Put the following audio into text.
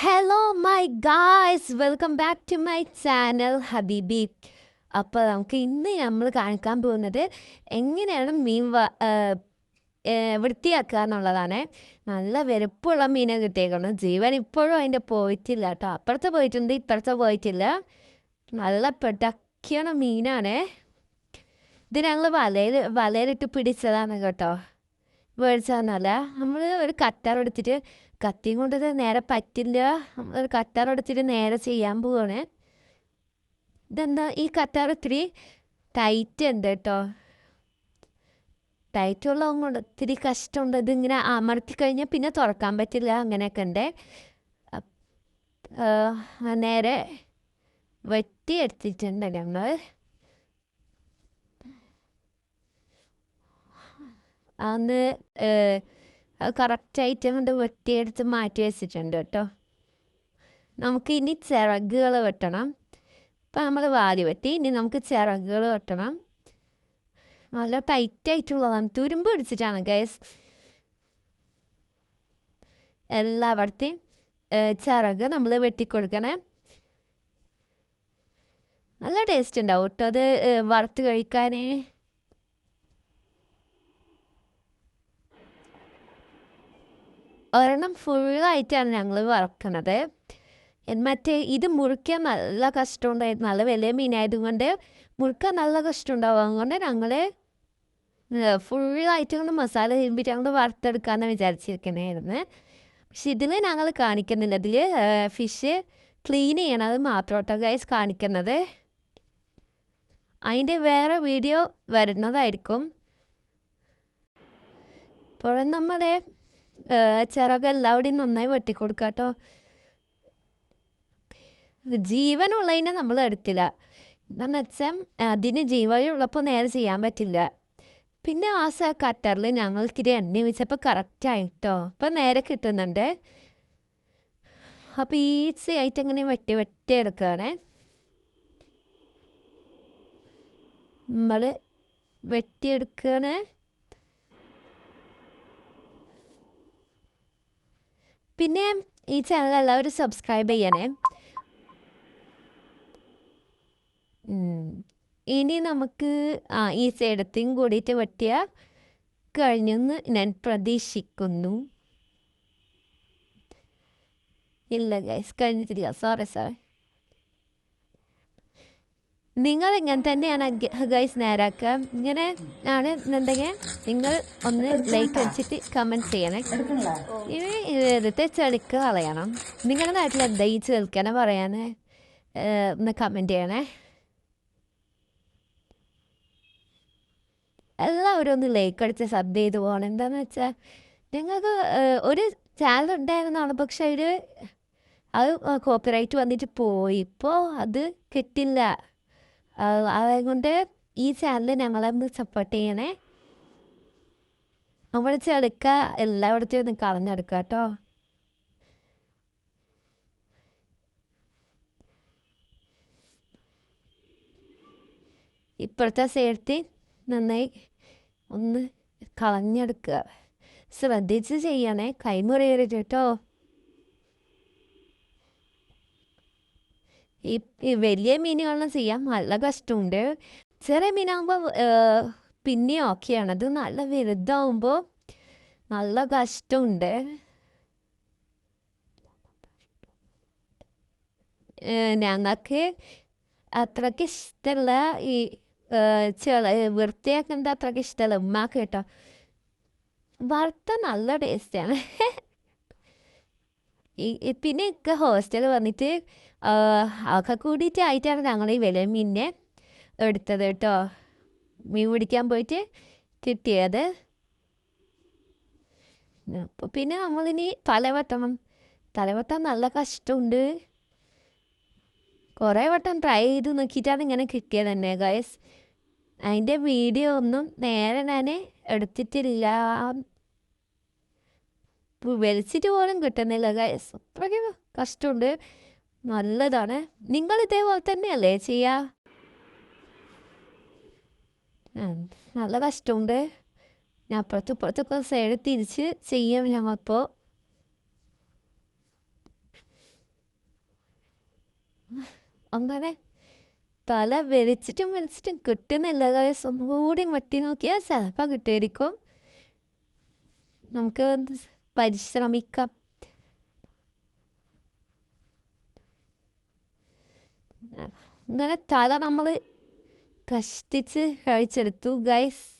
Hello my guys welcome back to my channel ഹബീബി. അപ്പോൾ നമുക്ക് ഇന്ന് നമ്മൾ കാണിക്കാൻ പോകുന്നത് എങ്ങനെയാണ് മീൻ വൃത്തിയാക്കുക എന്നുള്ളതാണ്. നല്ല വലുപ്പമുള്ള മീനെ കിട്ടിയേക്കണം. ജീവൻ ഇപ്പോഴും അതിൻ്റെ പോയിട്ടില്ല കേട്ടോ. അപ്പുറത്ത് പോയിട്ടുണ്ട്, ഇപ്പുറത്ത് പോയിട്ടില്ല. നല്ല പെടക്കണ മീനാണ്. ഇത് ഞങ്ങൾ വലയിലിട്ട് പിടിച്ചതാണ് കേട്ടോ. മേടിച്ചതെന്നല്ല, നമ്മൾ ഒരു കറ്റാർ എടുത്തിട്ട്, കത്തിയും കൊണ്ടത് നേരെ പറ്റില്ല, നമ്മളൊരു കറ്റാർ എടുത്തിട്ട് നേരെ ചെയ്യാൻ പോവാണ്. ഇതെന്താ ഈ കറ്റാർ ഇത്തിരി ടൈറ്റ് ഉണ്ട് കേട്ടോ. ടൈറ്റുള്ളത് കൊണ്ട് ഇത്തിരി കഷ്ടമുണ്ട്. ഇതിങ്ങനെ അമർത്തി കഴിഞ്ഞാൽ പിന്നെ തുറക്കാൻ പറ്റില്ല, അങ്ങനെയൊക്കെ ഉണ്ട്. നേരെ വെട്ടി എടുത്തിട്ടുണ്ട് ഞങ്ങൾ. അന്ന് കറക്റ്റായിട്ട് കൊണ്ട് വെട്ടിയെടുത്ത് മാറ്റി വെച്ചിട്ടുണ്ട് കേട്ടോ. നമുക്ക് ഇനി ചിറകുകൾ വെട്ടണം. ഇപ്പം നമ്മൾ വാരി വെട്ടി, ഇനി നമുക്ക് ചിറകുകൾ വെട്ടണം. നല്ല ടൈറ്റായിട്ടുള്ളതാണ്, തുരുമ്പ് പിടിച്ചിട്ടാണ് ഗൈസ്. എല്ലായിടത്തെയും ചിറക് നമ്മൾ വെട്ടിക്കൊടുക്കണേ. നല്ല ടേസ്റ്റ് ഉണ്ടാവും കേട്ടോ അത് വറുത്ത് കഴിക്കാൻ. ഒരെണ്ണം ഫുള്ളായിട്ടാണ് ഞങ്ങൾ വറക്കണത്. മറ്റേ ഇത് മുറിക്കാൻ നല്ല കഷ്ടമുണ്ടായിരുന്നു. നല്ല വലിയ മീനായതുകൊണ്ട് മുറിക്കാൻ നല്ല കഷ്ടമുണ്ടാവും. അതുകൊണ്ട് ഞങ്ങൾ ഫുള്ളായിട്ട് കൊണ്ട് മസാല തിരുമ്പിട്ട് ഞങ്ങൾ വറുത്തെടുക്കാമെന്ന് വിചാരിച്ചിരിക്കണമായിരുന്നു. പക്ഷെ ഇതിൽ ഞങ്ങൾ കാണിക്കുന്നില്ല. ഇതിൽ ഫിഷ് ക്ലീൻ ചെയ്യണത് മാത്രം കേട്ടോ ഗൈസ് കാണിക്കുന്നത്. അതിൻ്റെ വേറെ വീഡിയോ വരുന്നതായിരിക്കും. ഇപ്പോൾ നമ്മുടെ ചിറക് എല്ലാവിടെയും നന്നായി വെട്ടിക്കൊടുക്കുക കേട്ടോ. ജീവനുള്ളതിനെ നമ്മൾ എടുത്തില്ല. എന്താണെന്ന് വെച്ചാൽ അതിന് ജീവനുള്ളപ്പോൾ നേരെ ചെയ്യാൻ പറ്റില്ല. പിന്നെ ആ കട്ടറിൽ ഞങ്ങൾക്കിത് എണ്ണ വെച്ചപ്പോൾ കറക്റ്റായിട്ടോ. അപ്പം നേരെ കിട്ടുന്നുണ്ട്. അപ്പോൾ ഈസി ആയിട്ട് ഇങ്ങനെ വെട്ടി എടുക്കുകയാണേ. നമ്മൾ വെട്ടിയെടുക്കുകയാണ്. പിന്നെ ഈ ചാനൽ എല്ലാവരും സബ്സ്ക്രൈബ് ചെയ്യണേ. ഇനി നമുക്ക് ഈ സൈഡത്തെയും കൂടിയിട്ട് വെട്ടിയാൽ കഴിഞ്ഞെന്ന് ഞാൻ പ്രതീക്ഷിക്കുന്നു. ഇല്ല ഗൈസ്, കഴിഞ്ഞിട്ടില്ല. സോറി. നിങ്ങൾ ഇങ്ങനെ തന്നെയാണ് ഗൈസ് നേരാക്കുക. ഇങ്ങനെ ആണ് എന്നുണ്ടെങ്കിൽ നിങ്ങൾ ഒന്ന് ലൈക്ക് അടിച്ചിട്ട് കമൻറ്റ് ചെയ്യണേ. ഇനി ഇവിടുത്തെ ചെളിക്ക് കളയണം. നിങ്ങളുടെ നാട്ടിൽ എന്താ ഈ ചെളിക്കനെ പറയാൻ ഒന്ന് കമൻറ്റ് ചെയ്യണേ. എല്ലാവരും ഒന്ന് ലൈക്ക് അടിച്ച് സബ് ചെയ്ത് പോകണം. എന്താണെന്ന് വെച്ചാൽ ഞങ്ങൾക്ക് ഒരു ചാനൽ ഉണ്ടായിരുന്നതാണ്, പക്ഷെ അത് കോപ്പിറൈറ്റ് വന്നിട്ട് പോയി. ഇപ്പോൾ അത് കിട്ടില്ല. അതുകൊണ്ട് ഈ ചാനൽ ഞങ്ങളെ ഒന്ന് സപ്പോർട്ട് ചെയ്യണേ. നമ്മൾ ചെടുക്ക എല്ലായിടത്തും ഒന്ന് കളഞ്ഞെടുക്കുക കേട്ടോ. ഇപ്പോഴത്തെ സേഫ്റ്റി നന്നായി ഒന്ന് കളഞ്ഞെടുക്കുക. ശ്രദ്ധിച്ച് ചെയ്യണേ, കൈമുറിയരുത് കേട്ടോ. ഈ വലിയ മീനുകളെല്ലാം ചെയ്യാൻ നല്ല കഷ്ടമുണ്ട്. ചെറിയ മീനാകുമ്പോൾ പിന്നെ ഓക്കെയാണ്. അത് നല്ല വലുതാവുമ്പോൾ നല്ല കഷ്ടമുണ്ട്. ഞങ്ങൾക്ക് അത്രയ്ക്ക് ഇഷ്ടമല്ല ഈ വൃത്തിയാക്കേണ്ട അത്രയ്ക്ക് ഇഷ്ടമല്ല ഉമ്മാക്ക് കേട്ടോ. വറുത്ത നല്ല ടേസ്റ്റാണ്. പിന്നെ ഒക്കെ ഹോസ്റ്റലിൽ വന്നിട്ട് ഒക്കെ കൂടിയിട്ട് ആയിട്ടാണ് ഞങ്ങൾ ഈ വലിയ മീനിനെ എടുത്തത് കേട്ടോ. മീൻ പിടിക്കാൻ പോയിട്ട് കിട്ടിയത്. അപ്പോൾ പിന്നെ നമ്മളിനി തലവട്ടം നല്ല കഷ്ടമുണ്ട്. കുറേ വട്ടം ട്രൈ ചെയ്ത് നോക്കിയിട്ടാണ് ഇങ്ങനെ കിട്ടിയത് തന്നെ ഗൈസ്. അതിൻ്റെ വീഡിയോ ഒന്നും നേരെ ഞാൻ എടുത്തിട്ടില്ല. വലിച്ചിട്ട് പോലും കിട്ടുന്നില്ല ഗൈസ്. അത്രയ്ക്ക് കഷ്ടമുണ്ട്. നല്ലതാണ്. നിങ്ങൾ ഇതേപോലെ തന്നെയല്ലേ ചെയ്യുക? നല്ല കഷ്ടമുണ്ട്. ഞാൻ അപ്പുറത്തൊക്കെ സൈഡ് തിരിച്ച് ചെയ്യാം ഞങ്ങളിപ്പോൾ. അങ്ങനെ തല വലിച്ചിട്ടും കിട്ടുന്നില്ല ഗൈസ്. ഒന്നുകൂടി വെട്ടി നോക്കിയാൽ ചിലപ്പോൾ കിട്ടിയിരിക്കും. നമുക്ക് പരിശ്രമിക്കാം. അങ്ങനെ തല നമ്മൾ കഷ്ടിച്ച് കഴിച്ചെടുത്തു ഗൈസ്.